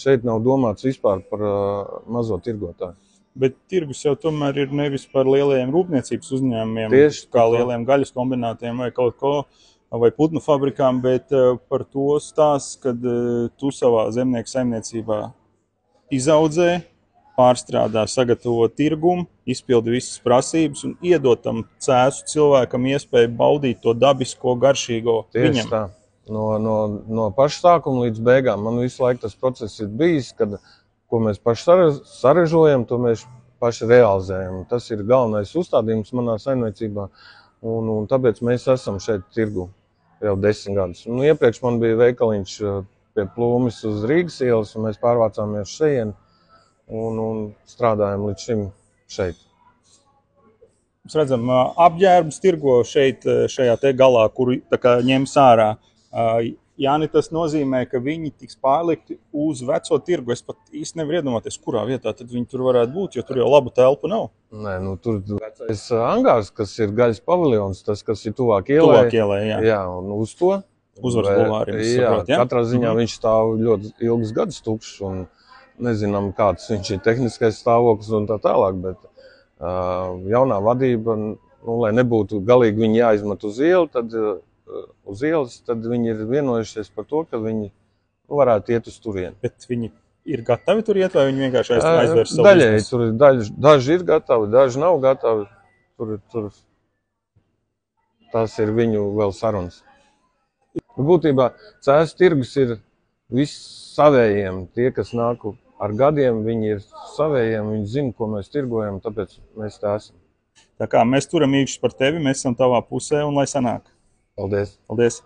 šeit nav domāts vispār par mazo tirgotāju. Bet tirgus jau tomēr ir nevis par lielajiem rūpniecības uzņēmumiem, kā lieliem gaļas kombinātiem vai kaut ko, vai putnu fabrikām, bet par to stāsts, kad tu savā zemnieku saimniecībā izaudzē, pārstrādā, sagatavo tirgumu, izpildi visas prasības un iedod tam cēsu cilvēkam iespēju baudīt to dabisko, garšīgo viņam. Tieši tā. No paša sākuma līdz beigām. Man visu laiku tas process ir bijis, kad ko mēs paši saražojam, to mēs paši realizējam. Tas ir galvenais uzstādījums manā saimniecībā, un tāpēc mēs esam šeit tirgu jau 10 gadus. Iepriekš man bija veikaliņš pie Plūmes uz Rīgas ielas, un mēs pārvācāmies šeit un strādājam līdz šim šeit. Mēs redzam, apģērbus tirgo šeit, šajā te galā, kuru tā kā ņems ārā. Jāni, tas nozīmē, ka viņi tiks pārlikti uz veco tirgu. Es pat īsti nevaru iedomāties, kurā vietā tad viņi tur varētu būt, jo tur jau labu telpu nav. Nē, tur vecais angārs, kas ir gaļas paviljons, tas, kas ir tuvāk ielai. Tuvāk ielai, jā. Jā, un uz to. Uzvaras bulvārim, saprot, jā? Katrā ziņā viņš stāv ļoti ilgus gadus tukšs, un nezinām, kāds viņš ir tehniskais stāvoklis un tā tālāk, bet jaunā vadība, lai nebūtu galīgi viņi jāizmet uz ielu, tad viņi ir vienojušies par to, ka viņi varētu iet uz turieni. Bet viņi ir gatavi tur iet, vai viņi vienkārši aizvērs savu daļēji, tur ir daži ir gatavi, daži nav gatavi. Tas ir viņu vēl sarunas. Būtībā cēsu tirgus ir viss savējiem. Tie, kas nāk ar gadiem, viņi ir savējiem, viņi zina, ko mēs tirgojam, tāpēc mēs tā esam. Tā kā mēs turam īkšķi par tevi, mēs esam tavā pusē un lai sanāk. Paldies! Paldies!